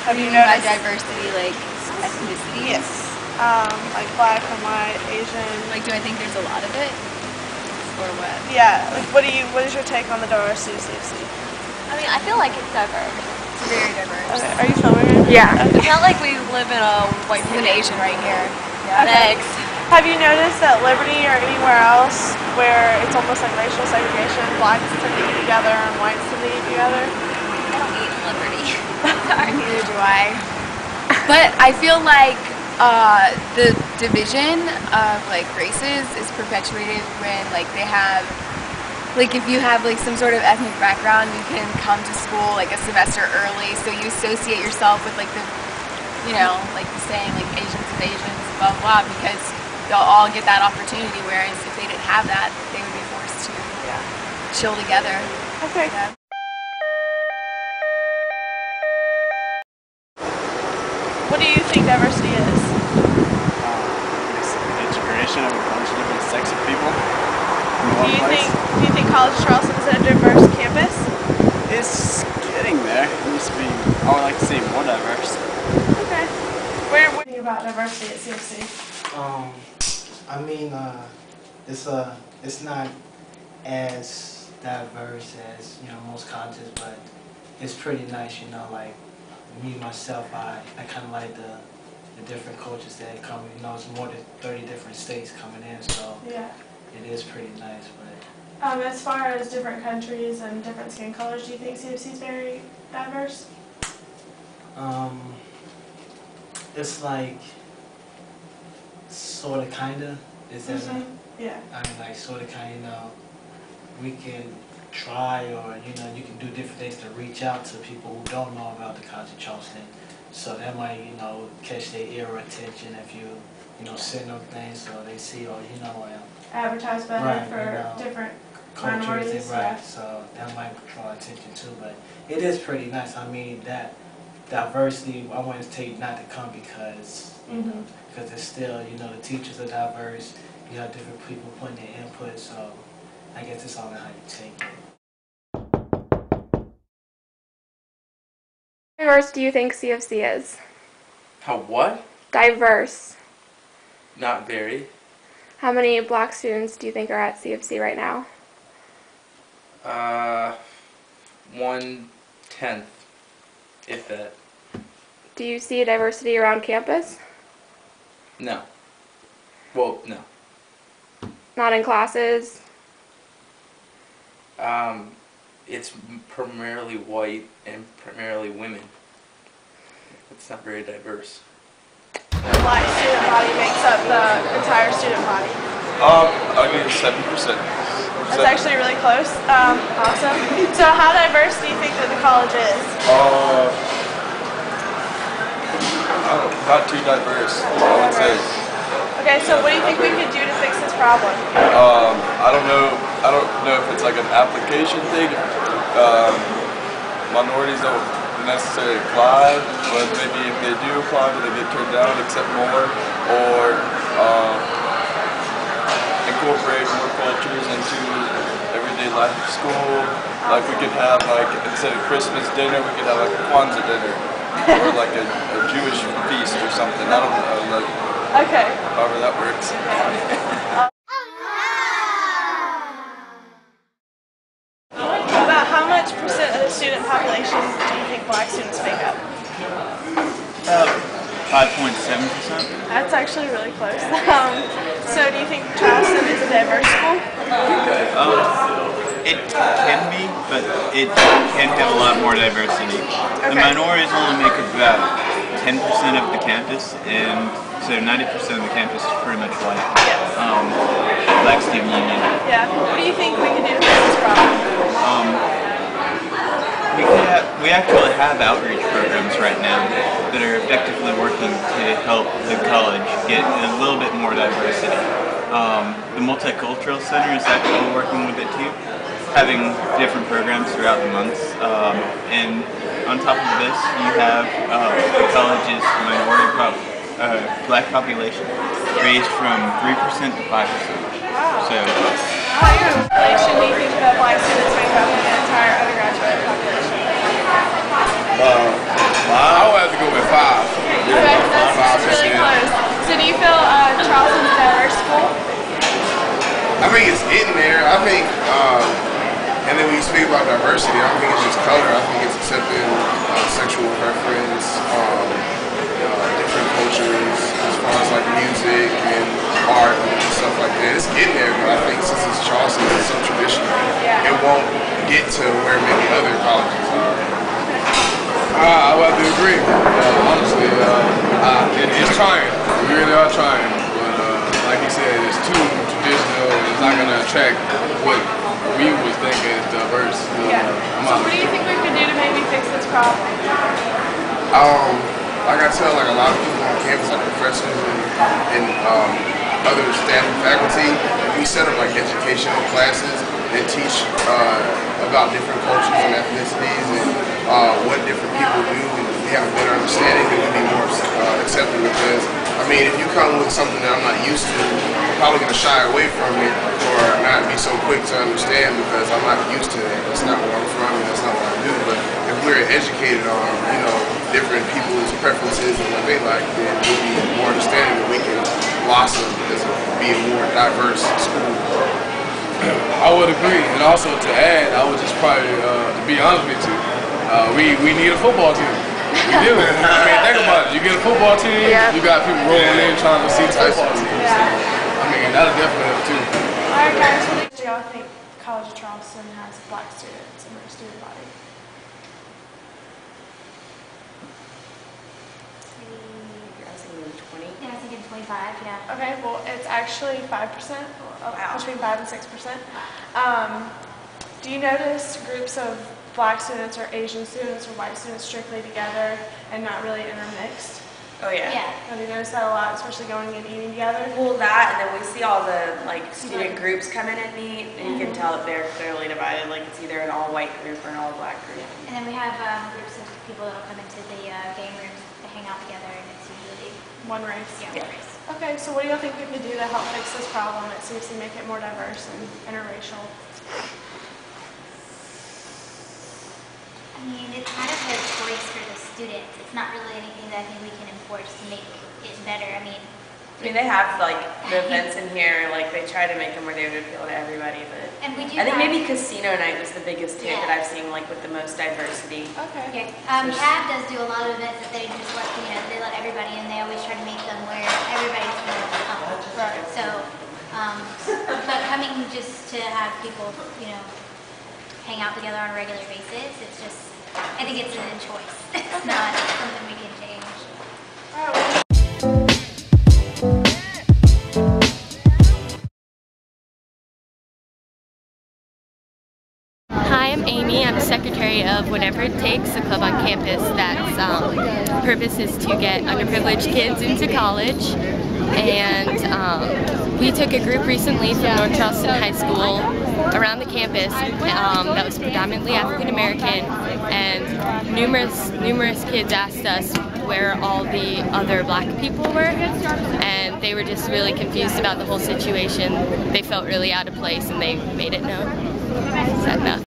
Have you by noticed? diversity, like ethnicity? Yes. Like black and white, Asian. Like, do I think there's a lot of it? Or what? Yeah. Like, what is your take on the diversity of CFC? I mean, I feel like it's diverse. It's very diverse. Okay. Are you filming it? Yeah. Okay. It's not like we live in a white There's an Asian right here. Yeah. Next. Have you noticed at Liberty or anywhere else where it's almost like racial segregation, blacks tend to eat together and whites tend to eat together? I don't eat Liberty. Neither do I. But I feel like the division of like races is perpetuated when like they have, like if you have like some sort of ethnic background, you can come to school like a semester early, so you associate yourself with like the, you know, like the saying like Asians and Asians, blah blah, because they'll all get that opportunity, whereas if they didn't have that, they would be forced to chill together. Okay. Yeah. What do you think diversity is? It's the integration of a bunch of different sects of people in Do one you place. think College of Charleston is a diverse campus? It's getting there. It needs to be, I would like to see more diverse. Okay. What do you think about diversity at CFC? I mean, it's not as diverse as, you know, most colleges, but it's pretty nice, you know, like me, myself, I kind of like the different cultures that come, you know, it's more than 30 different states coming in, so Yeah. it is pretty nice, but As far as different countries and different skin colors, do you think CFC is very diverse? it's like, sort of, kind of, is that, Yeah. I mean, like, sort of, kind of, you know, we can try, or, you know, you can do different things to reach out to people who don't know about the College of Charleston. So that might, you know, catch their ear or attention if you know, send them things so they see, or, you know, Advertise better Right, for you know, different cultures, minorities. and, right, Yeah. so that might draw attention too, but it is pretty nice. I mean, that diversity, I want to tell you not to come because, you know, because it's still, you know, the teachers are diverse, you have different people putting their input, so I guess it's all in how you take it. How diverse do you think CFC is? How what? Diverse. Not very. How many black students do you think are at CFC right now? 1/10, if that. Do you see a diversity around campus? No. Well, no. Not in classes? It's primarily white and primarily women. It's not very diverse. The black student body makes up the entire student body. I mean 7%. That's actually really close. Awesome. So how diverse do you think that the college is? Not too diverse, I would say. Okay, so what do you think we could do to fix this problem? I don't know if it's like an application thing. Minorities don't necessarily apply, but maybe if they do apply, do they get turned down, accept more, or incorporate more cultures into everyday life at school. Like we could have, like, instead of Christmas dinner, we could have like a Kwanzaa dinner, or like a Jewish feast or something. I don't know, like, Okay. however that works. About how much percent of the student population do you think black students make up? 5.7%. That's actually really close. So do you think Charleston is a diverse school? It can be, but it can have a lot more diversity. The minorities only make up about 10% of the campus, and so 90% of the campus is pretty much white. Black student union. Yeah. What do you think we can do to fix this problem? We actually have outreach programs right now that are effectively working to help the college get a little bit more diversity. The Multicultural Center is actually working with it too, having different programs throughout the months. And on top of this, you have the college's black population raised from 3% to 5%. Wow. So, How your population do you think that black students make up in the entire undergraduate population? I would have to go go with 5. Okay, that's really close. So do you feel Charleston's a diverse school? I think it's in there. I think, and then when you speak about diversity, I don't think it's just color. I think it's accepting sexual preference, different cultures, as far as like music and art and stuff like that. It's in there, but I think since it's Charleston, it's so traditional, it won't get to where maybe other colleges are. I would have to agree. Honestly, it's trying. We really are trying, but like you said, it's too traditional. It's not going to attract what we would think is diverse. So what do you think we could do to maybe fix this problem? Like I tell like a lot of people on campus, like professors and other staff and faculty, we set up like educational classes and teach about different cultures and ethnicities and what different people do, and we have a better understanding and we'll be more accepting, because I mean, if you come with something that I'm not used to, I'm probably going to shy away from it or not be so quick to understand because I'm not used to that. That's not where I'm from and that's not what I do. But if we're educated on, different people's preferences and what they like, then we'll be more understanding and we can blossom as be a more diverse school. I would agree, and also to add, I would just probably, to be honest with you, we need a football team. We do. I mean, think about it. You get a football team, you got people rolling in trying to see the football team. I mean, that'll definitely help too. Alright guys, what do y'all think College of Charleston has black students in their student body? I was thinking 20. Yeah, I was thinking 25, yeah. Okay, well it's actually 5%, between 5 and 6%. Do you notice groups of black students or Asian students or white students strictly together and not really intermixed? Oh yeah. Have you noticed that a lot, especially going and eating together? Well, that, and then we see all the student groups come in and meet, and you can tell that they're clearly divided. Like it's either an all white group or an all black group. And then we have groups of people that will come into the game rooms to hang out together, and it's usually one race. Yeah, one race. Okay, so what do you think we could do to help fix this problem at CFC, make it more diverse and interracial? I mean, it's kind of a choice for the students. It's not really anything that I think we can enforce to make it better. I mean, they have the events in here, they try to make them where they would appeal to everybody, but and we do I think maybe casino night was the biggest hit that I've seen, with the most diversity. Okay. CAB does do a lot of events that they just let, they let everybody in. They always try to make them where everybody's going to come. Right. So, but coming just to have people, hang out together on a regular basis, it's just, I think it's a choice. It's not something we can change. Hi, I'm Amy. I'm secretary of Whatever It Takes, a club on campus that's purpose is to get underprivileged kids into college. And we took a group recently from North Charleston High School around the campus that was predominantly African American, and numerous kids asked us where all the other black people were, and they were just really confused about the whole situation. They felt really out of place and they made it known. Is that enough?